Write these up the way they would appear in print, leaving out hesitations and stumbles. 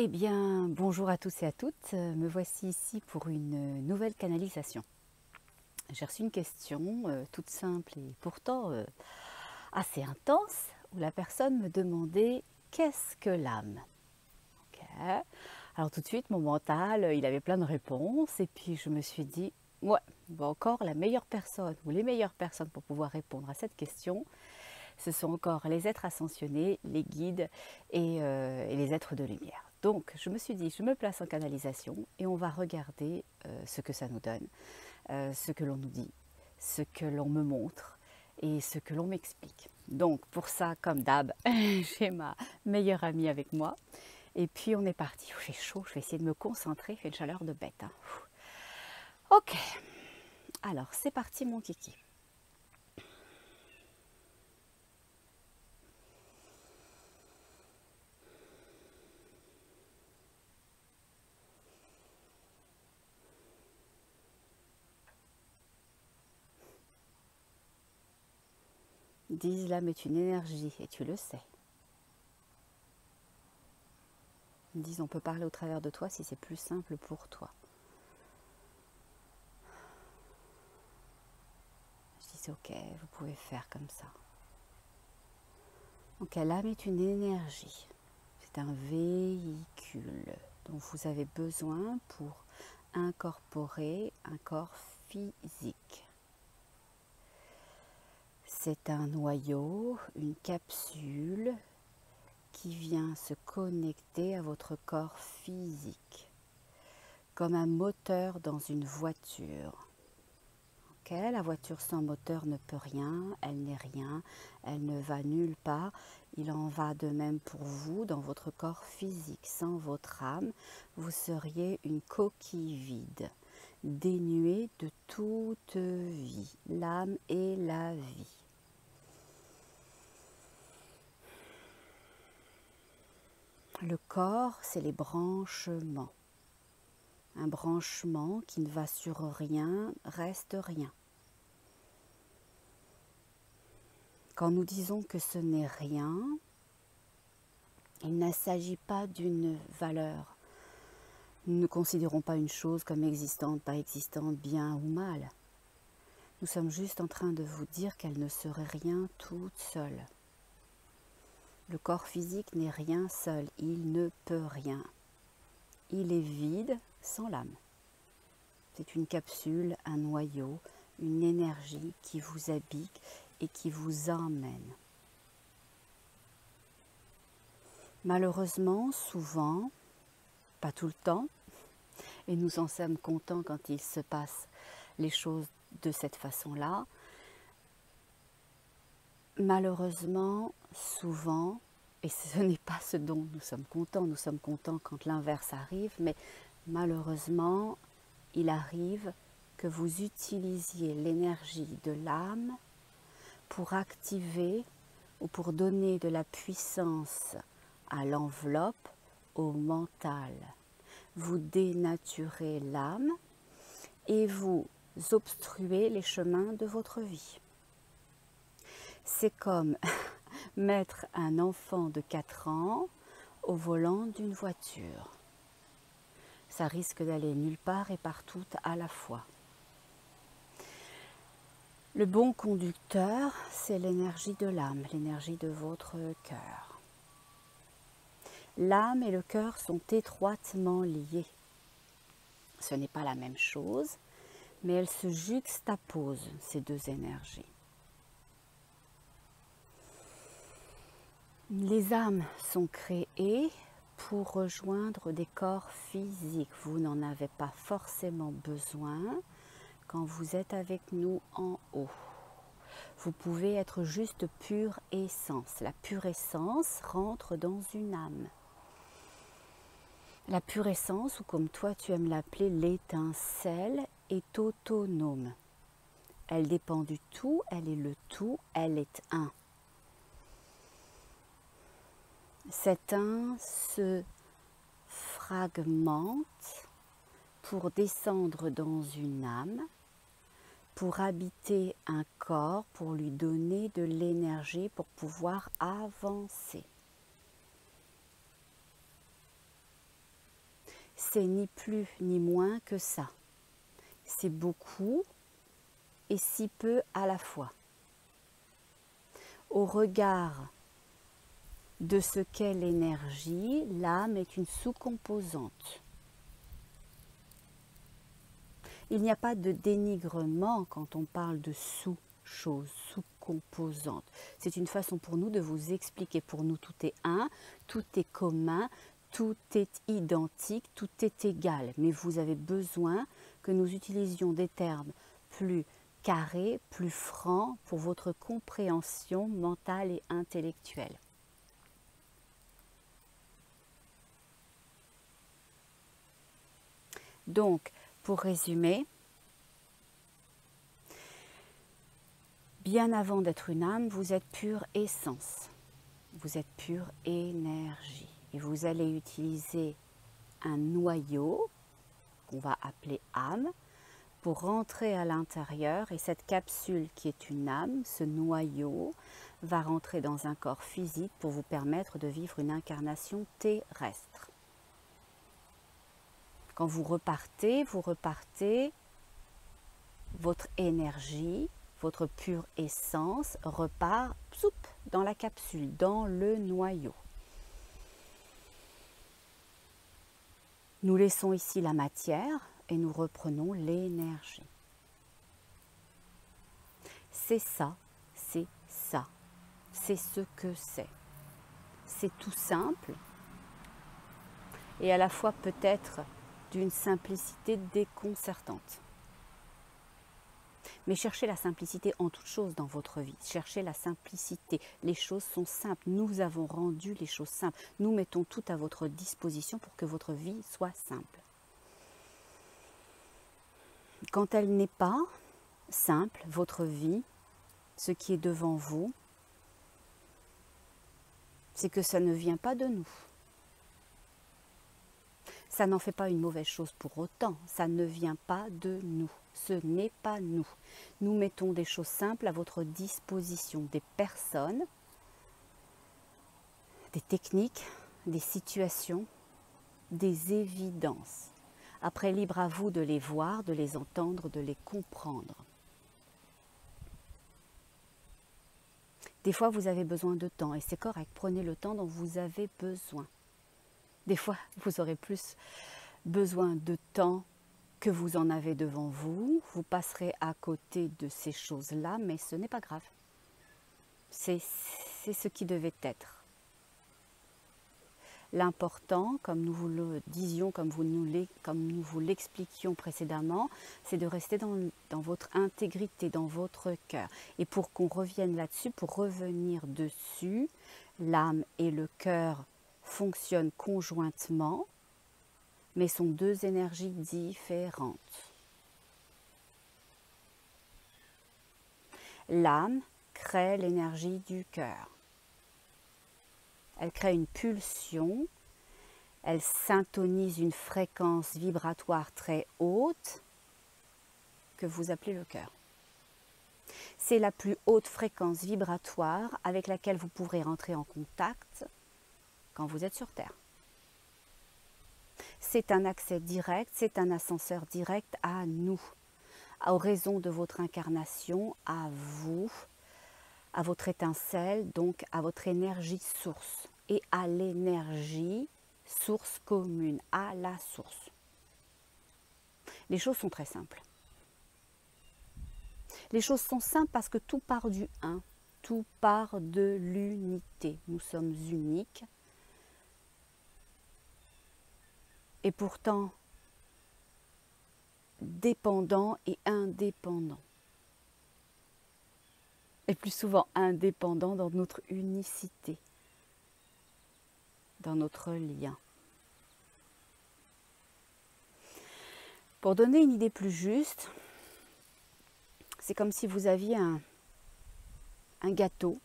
Eh bien, bonjour à tous et à toutes. Me voici ici pour une nouvelle canalisation. J'ai reçu une question toute simple et pourtant assez intense, où la personne me demandait qu'est-ce que l'âme? Ok. Alors tout de suite, mon mental, il avait plein de réponses et puis je me suis dit, ouais, bon, encore la meilleure personne ou les meilleures personnes pour pouvoir répondre à cette question, ce sont encore les êtres ascensionnés, les guides et les êtres de lumière. Donc je me suis dit, je me place en canalisation et on va regarder ce que ça nous donne, ce que l'on nous dit, ce que l'on me montre et ce que l'on m'explique. Donc pour ça, comme d'hab, j'ai ma meilleure amie avec moi. Et puis on est parti. Il fait chaud, je vais essayer de me concentrer, il fait une chaleur de bête. Hein. Ok, alors c'est parti mon kiki. Dis, l'âme est une énergie et tu le sais. Dis, on peut parler au travers de toi si c'est plus simple pour toi. Je dis, c'est ok, vous pouvez faire comme ça. Donc l'âme est une énergie. C'est un véhicule dont vous avez besoin pour incorporer un corps physique. C'est un noyau, une capsule qui vient se connecter à votre corps physique, comme un moteur dans une voiture. Okay, la voiture sans moteur ne peut rien, elle n'est rien, elle ne va nulle part. Il en va de même pour vous dans votre corps physique. Sans votre âme, vous seriez une coquille vide, dénuée de toute vie. L'âme est la vie. Le corps, c'est les branchements. Un branchement qui ne va sur rien reste rien. Quand nous disons que ce n'est rien, il ne s'agit pas d'une valeur. Nous ne considérons pas une chose comme existante, pas existante, bien ou mal. Nous sommes juste en train de vous dire qu'elle ne serait rien toute seule. Le corps physique n'est rien seul, il ne peut rien. Il est vide sans l'âme. C'est une capsule, un noyau, une énergie qui vous habite et qui vous emmène. Malheureusement, souvent, pas tout le temps, et nous en sommes contents quand il se passe les choses de cette façon-là. Malheureusement, souvent, et ce n'est pas ce dont nous sommes contents quand l'inverse arrive, mais malheureusement, il arrive que vous utilisiez l'énergie de l'âme pour activer ou pour donner de la puissance à l'enveloppe, au mental. Vous dénaturez l'âme et vous obstruez les chemins de votre vie. C'est comme mettre un enfant de 4 ans au volant d'une voiture. Ça risque d'aller nulle part et partout à la fois. Le bon conducteur, c'est l'énergie de l'âme, l'énergie de votre cœur. L'âme et le cœur sont étroitement liés. Ce n'est pas la même chose, mais elles se juxtaposent, ces deux énergies. Les âmes sont créées pour rejoindre des corps physiques. Vous n'en avez pas forcément besoin quand vous êtes avec nous en haut. Vous pouvez être juste pure essence. La pure essence rentre dans une âme. La pure essence, ou comme toi tu aimes l'appeler, l'étincelle, est autonome. Elle dépend du tout, elle est le tout, elle est un. Cet un se fragmente pour descendre dans une âme, pour habiter un corps, pour lui donner de l'énergie pour pouvoir avancer. c'est ni plus ni moins que ça. C'est beaucoup et si peu à la fois. Au regard de ce qu'est l'énergie, l'âme est une sous-composante. Il n'y a pas de dénigrement quand on parle de sous-chose, sous-composante. C'est une façon pour nous de vous expliquer. Pour nous, tout est un, tout est commun, tout est identique, tout est égal. Mais vous avez besoin que nous utilisions des termes plus carrés, plus francs pour votre compréhension mentale et intellectuelle. Donc, pour résumer, bien avant d'être une âme, vous êtes pure essence, vous êtes pure énergie. Et vous allez utiliser un noyau, qu'on va appeler âme, pour rentrer à l'intérieur. Et cette capsule qui est une âme, ce noyau, va rentrer dans un corps physique pour vous permettre de vivre une incarnation terrestre. Quand vous repartez, votre énergie, votre pure essence repart dans la capsule, dans le noyau. Nous laissons ici la matière et nous reprenons l'énergie. C'est ça, c'est ça, c'est ce que c'est. C'est tout simple et à la fois peut-être d'une simplicité déconcertante. Mais cherchez la simplicité en toute chose dans votre vie. Cherchez la simplicité. Les choses sont simples. Nous avons rendu les choses simples. Nous mettons tout à votre disposition pour que votre vie soit simple. Quand elle n'est pas simple, votre vie, ce qui est devant vous, c'est que ça ne vient pas de nous. Ça n'en fait pas une mauvaise chose pour autant. Ça ne vient pas de nous. Ce n'est pas nous. Nous mettons des choses simples à votre disposition, des personnes, des techniques, des situations, des évidences. Après, libre à vous de les voir, de les entendre, de les comprendre. Des fois, vous avez besoin de temps et c'est correct. Prenez le temps dont vous avez besoin. Des fois, vous aurez plus besoin de temps que vous en avez devant vous. Vous passerez à côté de ces choses-là, mais ce n'est pas grave. C'est ce qui devait être. L'important, comme nous vous le disions, comme nous vous l'expliquions précédemment, c'est de rester dans votre intégrité, dans votre cœur. Et pour qu'on revienne là-dessus, pour revenir dessus, l'âme et le cœur fonctionnent conjointement, mais sont deux énergies différentes. L'âme crée l'énergie du cœur. Elle crée une pulsion, elle syntonise une fréquence vibratoire très haute que vous appelez le cœur. C'est la plus haute fréquence vibratoire avec laquelle vous pourrez rentrer en contact quand vous êtes sur Terre. C'est un accès direct, c'est un ascenseur direct à nous, aux raisons de votre incarnation, à vous, à votre étincelle, donc à votre énergie source et à l'énergie source commune, à la source. Les choses sont très simples. Les choses sont simples parce que tout part du un, tout part de l'unité. Nous sommes uniques. Et pourtant, dépendants et indépendants. Et plus souvent indépendants dans notre unicité, dans notre lien. Pour donner une idée plus juste, c'est comme si vous aviez un gâteau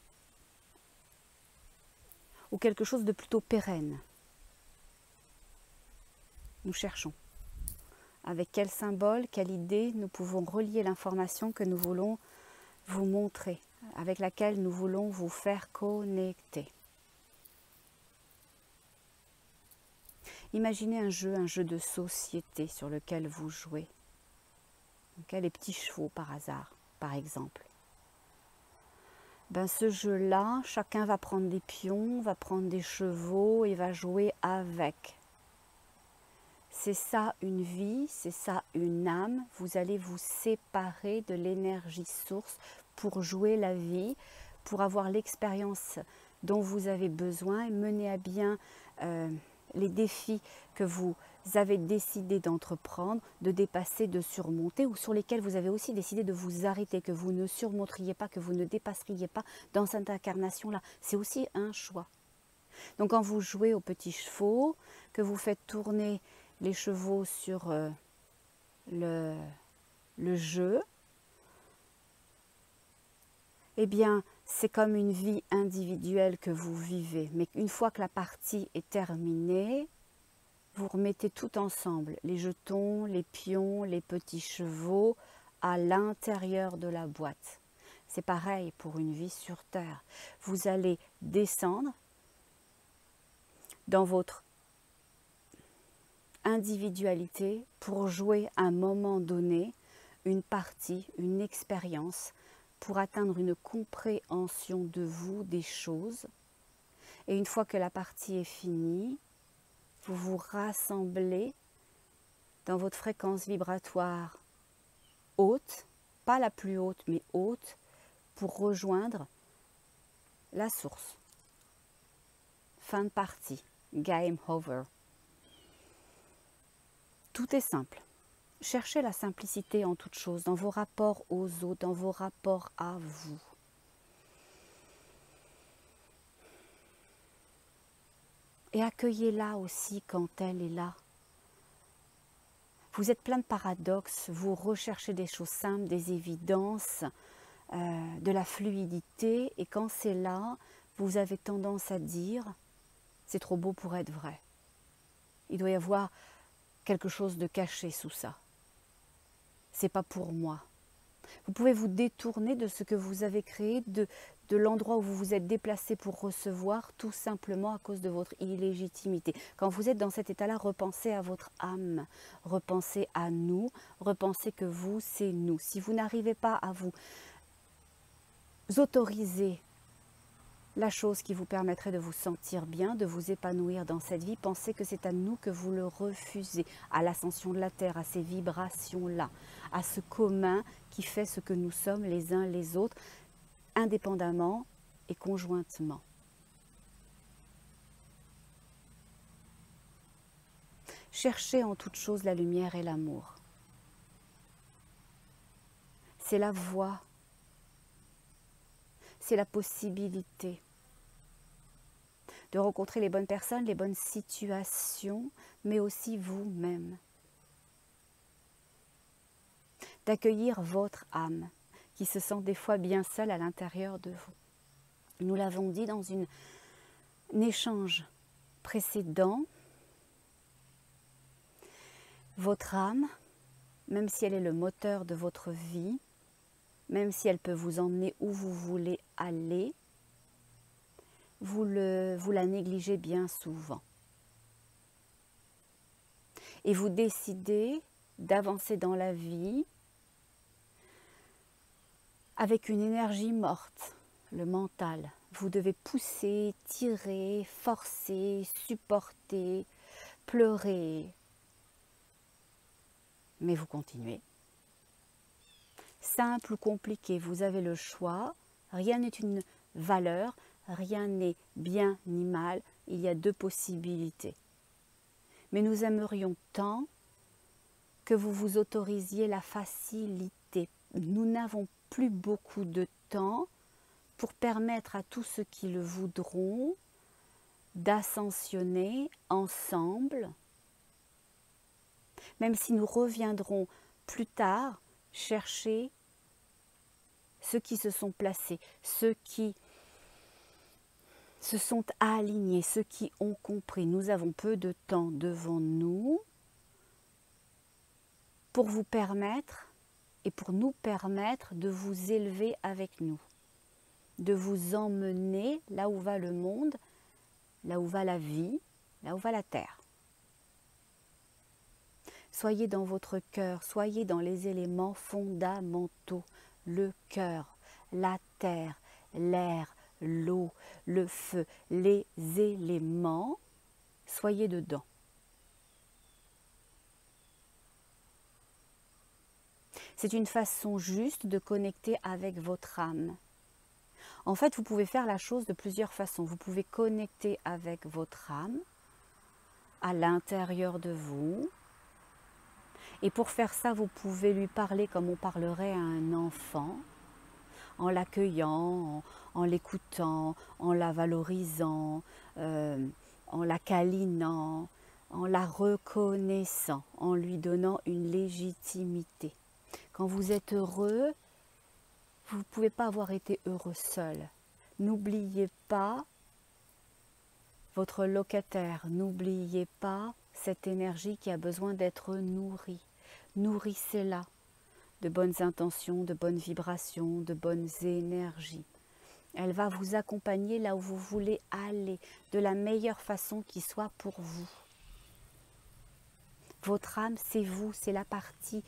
ou quelque chose de plutôt pérenne. Nous cherchons. Avec quel symbole, quelle idée nous pouvons relier l'information que nous voulons vous montrer, avec laquelle nous voulons vous faire connecter. Imaginez un jeu de société sur lequel vous jouez. Okay, les petits chevaux par hasard, par exemple. Ben, ce jeu-là, chacun va prendre des pions, va prendre des chevaux et va jouer avec. C'est ça une vie, c'est ça une âme. Vous allez vous séparer de l'énergie source pour jouer la vie, pour avoir l'expérience dont vous avez besoin et mener à bien les défis que vous avez décidé d'entreprendre, de dépasser, de surmonter, ou sur lesquels vous avez aussi décidé de vous arrêter, que vous ne surmonteriez pas, que vous ne dépasseriez pas dans cette incarnation-là. C'est aussi un choix. Donc quand vous jouez aux petits chevaux, que vous faites tourner les chevaux sur le jeu, eh bien, c'est comme une vie individuelle que vous vivez. Mais une fois que la partie est terminée, vous remettez tout ensemble, les jetons, les pions, les petits chevaux, à l'intérieur de la boîte. C'est pareil pour une vie sur Terre. Vous allez descendre dans votre individualité pour jouer à un moment donné une partie, une expérience, pour atteindre une compréhension de vous, des choses. Et une fois que la partie est finie, vous vous rassemblez dans votre fréquence vibratoire haute, pas la plus haute, mais haute, pour rejoindre la source. Fin de partie. Game over. Tout est simple. Cherchez la simplicité en toute chose, dans vos rapports aux autres, dans vos rapports à vous. Et accueillez-la aussi quand elle est là. Vous êtes plein de paradoxes, vous recherchez des choses simples, des évidences, de la fluidité, et quand c'est là, vous avez tendance à dire « c'est trop beau pour être vrai ». Il doit y avoir quelque chose de caché sous ça. C'est pas pour moi. Vous pouvez vous détourner de ce que vous avez créé, de l'endroit où vous vous êtes déplacé pour recevoir, tout simplement à cause de votre illégitimité. Quand vous êtes dans cet état-là, repensez à votre âme, repensez à nous, repensez que vous, c'est nous. Si vous n'arrivez pas à vous autoriser la chose qui vous permettrait de vous sentir bien, de vous épanouir dans cette vie, pensez que c'est à nous que vous le refusez, à l'ascension de la Terre, à ces vibrations-là, à ce commun qui fait ce que nous sommes les uns les autres, indépendamment et conjointement. Cherchez en toute chose la lumière et l'amour. C'est la voie, c'est la possibilité de rencontrer les bonnes personnes, les bonnes situations, mais aussi vous-même. D'accueillir votre âme, qui se sent des fois bien seule à l'intérieur de vous. Nous l'avons dit dans un échange précédent, votre âme, même si elle est le moteur de votre vie, même si elle peut vous emmener où vous voulez aller, vous la négligez bien souvent. Et vous décidez d'avancer dans la vie avec une énergie morte, le mental. Vous devez pousser, tirer, forcer, supporter, pleurer. Mais vous continuez. Simple ou compliqué, vous avez le choix. Rien n'est une valeur. Rien n'est bien ni mal, il y a deux possibilités. Mais nous aimerions tant que vous vous autorisiez la facilité. Nous n'avons plus beaucoup de temps pour permettre à tous ceux qui le voudront d'ascensionner ensemble, même si nous reviendrons plus tard chercher ceux qui se sont placés, ceux qui se sont alignés, ceux qui ont compris. Nous avons peu de temps devant nous pour vous permettre et pour nous permettre de vous élever avec nous, de vous emmener là où va le monde, là où va la vie, là où va la terre. Soyez dans votre cœur, soyez dans les éléments fondamentaux, le cœur, la terre, l'air, l'eau, le feu, les éléments, soyez dedans. C'est une façon juste de connecter avec votre âme. En fait, vous pouvez faire la chose de plusieurs façons. Vous pouvez connecter avec votre âme à l'intérieur de vous. Et pour faire ça, vous pouvez lui parler comme on parlerait à un enfant, en l'accueillant, en l'écoutant, en la valorisant, en la câlinant, en la reconnaissant, en lui donnant une légitimité. Quand vous êtes heureux, vous ne pouvez pas avoir été heureux seul. N'oubliez pas votre locataire, n'oubliez pas cette énergie qui a besoin d'être nourrie. Nourrissez-la de bonnes intentions, de bonnes vibrations, de bonnes énergies. Elle va vous accompagner là où vous voulez aller, de la meilleure façon qui soit pour vous. Votre âme, c'est vous, c'est la partie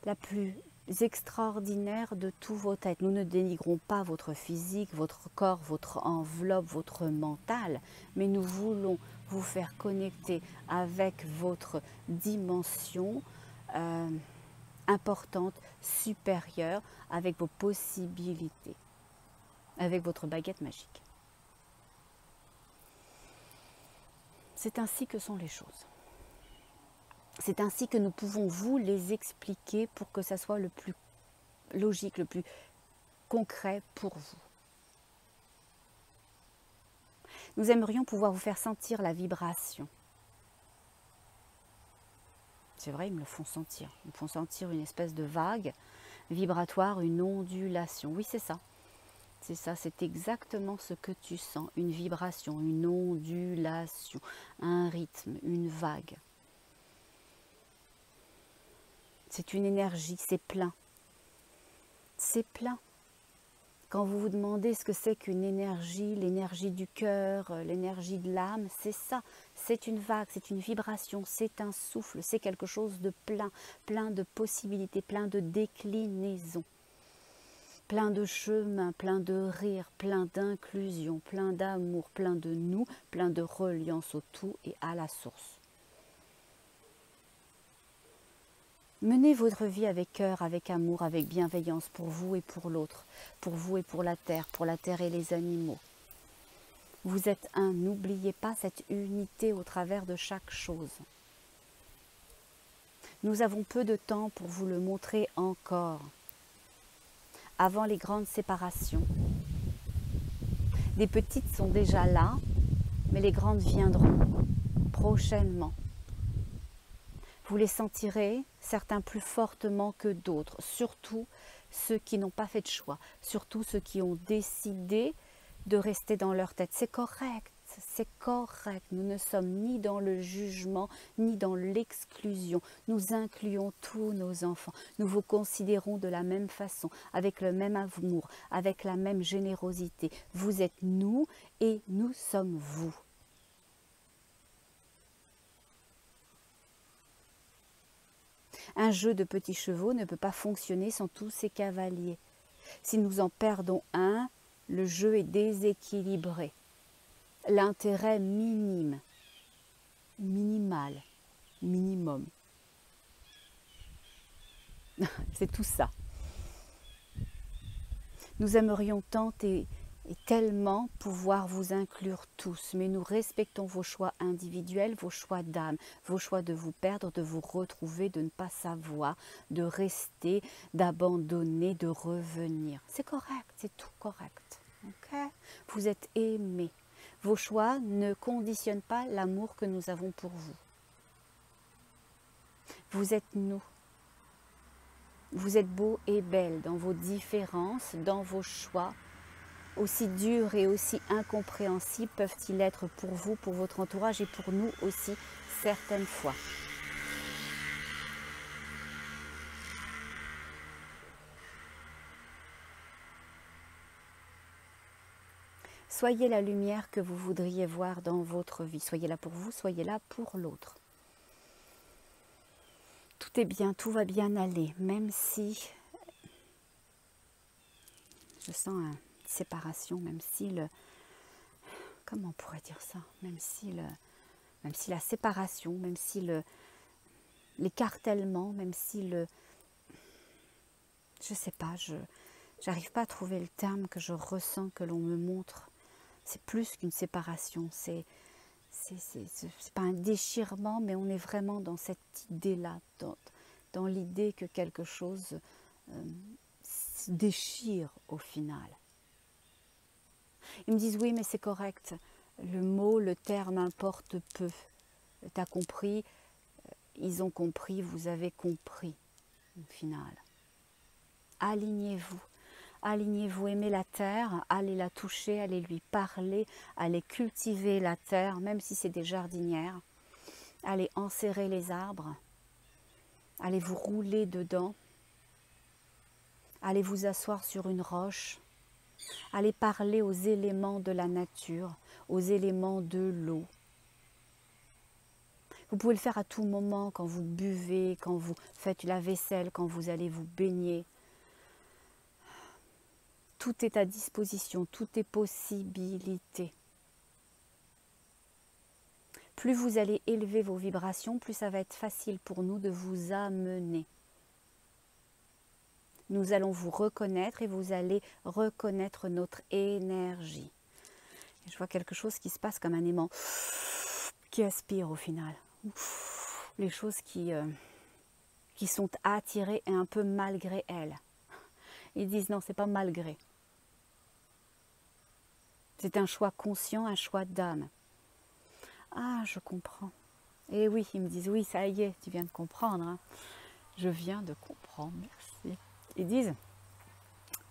la plus extraordinaire de tout votre être. Nous ne dénigrons pas votre physique, votre corps, votre enveloppe, votre mental, mais nous voulons vous faire connecter avec votre dimension importante, supérieure, avec vos possibilités, avec votre baguette magique. C'est ainsi que sont les choses. C'est ainsi que nous pouvons vous les expliquer pour que ça soit le plus logique, le plus concret pour vous. Nous aimerions pouvoir vous faire sentir la vibration. C'est vrai, ils me le font sentir. Ils me font sentir une espèce de vague vibratoire, une ondulation. Oui, c'est ça. C'est ça, c'est exactement ce que tu sens. Une vibration, une ondulation, un rythme, une vague. C'est une énergie, c'est plein. C'est plein. Quand vous vous demandez ce que c'est qu'une énergie, l'énergie du cœur, l'énergie de l'âme, c'est ça. C'est une vague, c'est une vibration, c'est un souffle, c'est quelque chose de plein, plein de possibilités, plein de déclinaisons, plein de chemins, plein de rires, plein d'inclusion, plein d'amour, plein de nous, plein de reliance au tout et à la source. Menez votre vie avec cœur, avec amour, avec bienveillance pour vous et pour l'autre, pour vous et pour la terre et les animaux. Vous êtes un, n'oubliez pas cette unité au travers de chaque chose. Nous avons peu de temps pour vous le montrer encore. Avant les grandes séparations. Les petites sont déjà là, mais les grandes viendront prochainement. Vous les sentirez, certains plus fortement que d'autres, surtout ceux qui n'ont pas fait de choix, surtout ceux qui ont décidé de rester dans leur tête. C'est correct, c'est correct. Nous ne sommes ni dans le jugement, ni dans l'exclusion. Nous incluons tous nos enfants. Nous vous considérons de la même façon, avec le même amour, avec la même générosité. Vous êtes nous et nous sommes vous. Un jeu de petits chevaux ne peut pas fonctionner sans tous ses cavaliers. Si nous en perdons un, le jeu est déséquilibré. L'intérêt minime, minimal, minimum. C'est tout ça. Nous aimerions tant et tellement pouvoir vous inclure tous, mais nous respectons vos choix individuels, vos choix d'âme, vos choix de vous perdre, de vous retrouver, de ne pas savoir, de rester, d'abandonner, de revenir. C'est correct, c'est tout correct. Okay? Vous êtes aimés. Vos choix ne conditionnent pas l'amour que nous avons pour vous. Vous êtes nous. Vous êtes beaux et belles dans vos différences, dans vos choix. Aussi durs et aussi incompréhensibles peuvent-ils être pour vous, pour votre entourage et pour nous aussi certaines fois. Soyez la lumière que vous voudriez voir dans votre vie. Soyez là pour vous, soyez là pour l'autre. Tout est bien, tout va bien aller, même si je sens une séparation, même si comment on pourrait dire ça, même si la séparation, même si l'écartèlement, même si je sais pas, j'arrive pas à trouver le terme que je ressens, que l'on me montre. C'est plus qu'une séparation, c'est pas un déchirement, mais on est vraiment dans cette idée-là, dans l'idée que quelque chose se déchire au final. Ils me disent oui, mais c'est correct, le mot, le terme importe peu. T'as compris, ils ont compris, vous avez compris au final. Alignez-vous. Alignez-vous, aimez la terre, allez la toucher, allez lui parler, allez cultiver la terre, même si c'est des jardinières. Allez enserrer les arbres, allez vous rouler dedans, allez vous asseoir sur une roche, allez parler aux éléments de la nature, aux éléments de l'eau. Vous pouvez le faire à tout moment, quand vous buvez, quand vous faites la vaisselle, quand vous allez vous baigner. Tout est à disposition, tout est possibilité. Plus vous allez élever vos vibrations, plus ça va être facile pour nous de vous amener. Nous allons vous reconnaître et vous allez reconnaître notre énergie. Et je vois quelque chose qui se passe comme un aimant qui aspire au final. Les choses qui sont attirées et un peu malgré elles. Ils disent non, c'est pas malgré. C'est un choix conscient, un choix d'âme. Ah, je comprends. Et oui, ils me disent, oui, ça y est, tu viens de comprendre. Hein. Je viens de comprendre, merci. Ils disent,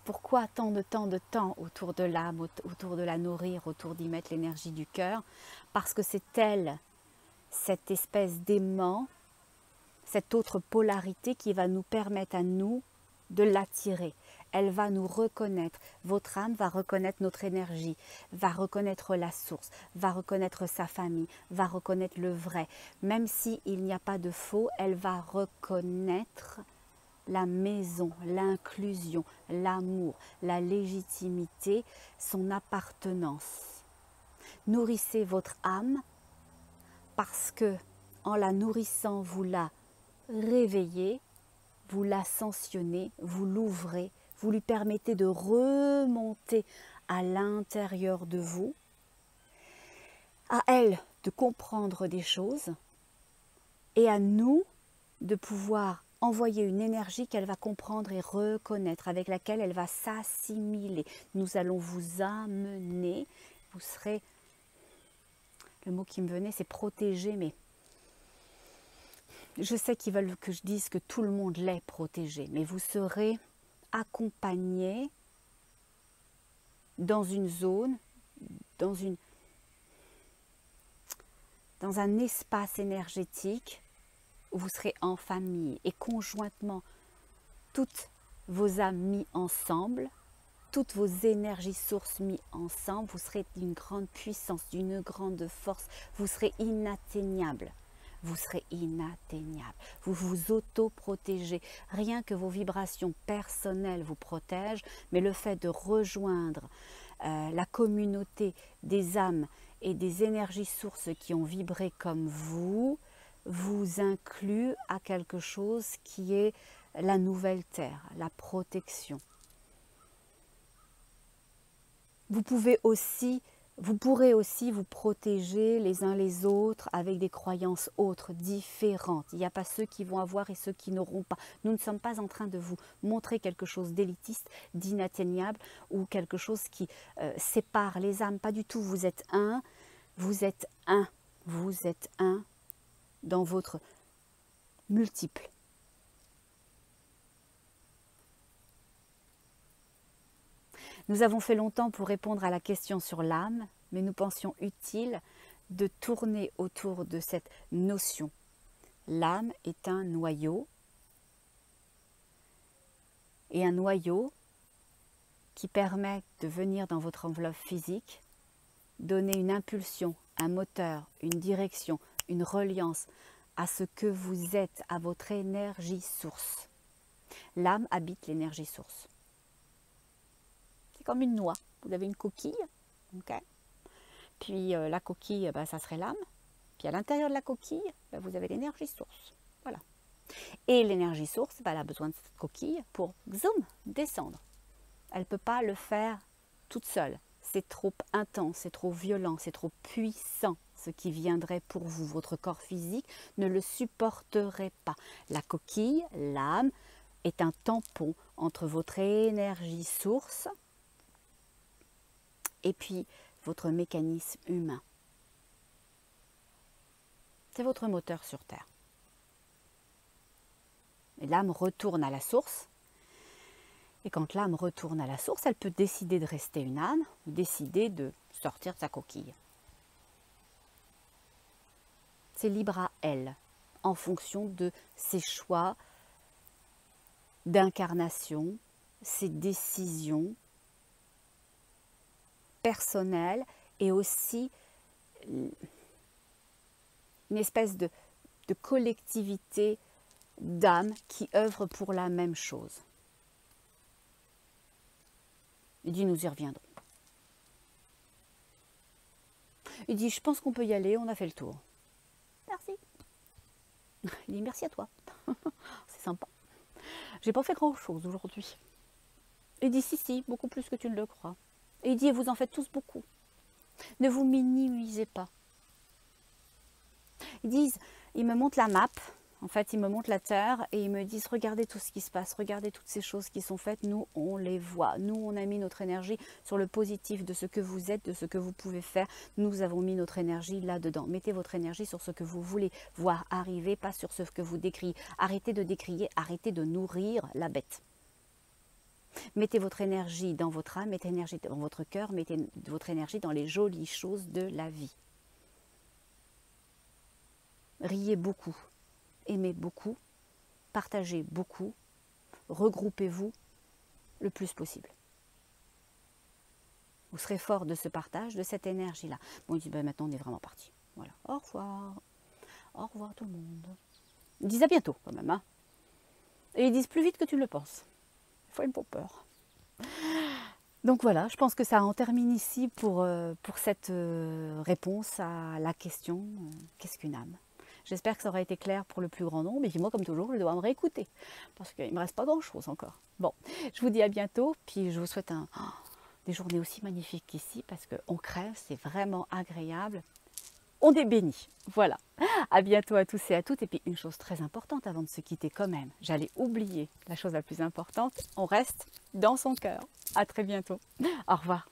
pourquoi tant de temps autour de l'âme, autour de la nourrir, autour d'y mettre l'énergie du cœur? Parce que c'est elle, cette espèce d'aimant, cette autre polarité qui va nous permettre à nous de l'attirer. Elle va nous reconnaître. Votre âme va reconnaître notre énergie, va reconnaître la source, va reconnaître sa famille, va reconnaître le vrai. Même s'il n'y a pas de faux, elle va reconnaître la maison, l'inclusion, l'amour, la légitimité, son appartenance. Nourrissez votre âme parce que en la nourrissant, vous la réveillez, vous l'ascensionnez, vous l'ouvrez, vous lui permettez de remonter à l'intérieur de vous, à elle de comprendre des choses et à nous de pouvoir envoyer une énergie qu'elle va comprendre et reconnaître, avec laquelle elle va s'assimiler. Nous allons vous amener, vous serez, le mot qui me venait c'est protéger, mais je sais qu'ils veulent que je dise que tout le monde l'est protégé, mais vous serez accompagné dans une zone, dans un espace énergétique où vous serez en famille et conjointement, toutes vos âmes mises ensemble, toutes vos énergies sources mises ensemble, vous serez d'une grande puissance, d'une grande force, vous serez inatteignable. Vous serez inatteignable. Vous vous auto-protégez. Rien que vos vibrations personnelles vous protègent, mais le fait de rejoindre la communauté des âmes et des énergies sources qui ont vibré comme vous inclut à quelque chose qui est la nouvelle terre, la protection. Vous pourrez aussi vous protéger les uns les autres avec des croyances autres, différentes. Il n'y a pas ceux qui vont avoir et ceux qui n'auront pas. Nous ne sommes pas en train de vous montrer quelque chose d'élitiste, d'inatteignable ou quelque chose qui sépare les âmes. Pas du tout. Vous êtes un, vous êtes un, vous êtes un dans votre multiple. Nous avons fait longtemps pour répondre à la question sur l'âme, mais nous pensions utile de tourner autour de cette notion. L'âme est un noyau, et un noyau qui permet de venir dans votre enveloppe physique, donner une impulsion, un moteur, une direction, une reliance à ce que vous êtes, à votre énergie source. L'âme habite l'énergie source. C'est comme une noix. Vous avez une coquille, okay. Puis la coquille, ça serait l'âme. Puis à l'intérieur de la coquille, vous avez l'énergie source. Voilà. Et l'énergie source, elle a besoin de cette coquille pour, zoom, descendre. Elle ne peut pas le faire toute seule. C'est trop intense, c'est trop violent, c'est trop puissant. Ce qui viendrait pour vous, votre corps physique ne le supporterait pas. La coquille, l'âme, est un tampon entre votre énergie source et puis votre mécanisme humain. C'est votre moteur sur Terre. Et l'âme retourne à la source. Et quand l'âme retourne à la source, elle peut décider de rester une âme ou décider de sortir de sa coquille. C'est libre à elle, en fonction de ses choix d'incarnation, ses décisions personnelles et aussi une espèce de collectivité d'âmes qui œuvrent pour la même chose. Il dit, nous y reviendrons. Il dit, je pense qu'on peut y aller, on a fait le tour. Merci. Il dit, merci à toi. C'est sympa. J'ai pas fait grand chose aujourd'hui. Il dit, si, beaucoup plus que tu ne le crois. Et il dit, vous en faites tous beaucoup. Ne vous minimisez pas. Ils disent, ils me montrent la map. En fait, ils me montrent la Terre et ils me disent, regardez tout ce qui se passe, regardez toutes ces choses qui sont faites, nous, on les voit. Nous, on a mis notre énergie sur le positif de ce que vous êtes, de ce que vous pouvez faire. Nous avons mis notre énergie là-dedans. Mettez votre énergie sur ce que vous voulez voir arriver, pas sur ce que vous décriez. Arrêtez de décrier, arrêtez de nourrir la bête. Mettez votre énergie dans votre âme, mettez l'énergie dans votre cœur, mettez votre énergie dans les jolies choses de la vie. Riez beaucoup. Aimez beaucoup, partagez beaucoup, regroupez-vous le plus possible. Vous serez fort de ce partage, de cette énergie-là. Bon, il dit, maintenant on est vraiment parti. Voilà, au revoir tout le monde. Ils disent à bientôt quand même. Hein. Et ils disent plus vite que tu le penses. Des fois, ils me font peur. Donc voilà, je pense que ça en termine ici pour cette réponse à la question qu'est-ce qu'une âme ? J'espère que ça aura été clair pour le plus grand nombre. Et puis moi, comme toujours, je dois me réécouter. Parce qu'il ne me reste pas grand-chose encore. Bon, je vous dis à bientôt. Puis je vous souhaite des journées aussi magnifiques qu'ici. Parce qu'on crève, c'est vraiment agréable. On est bénis. Voilà. À bientôt à tous et à toutes. Et puis une chose très importante avant de se quitter quand même. J'allais oublier la chose la plus importante. On reste dans son cœur. À très bientôt. Au revoir.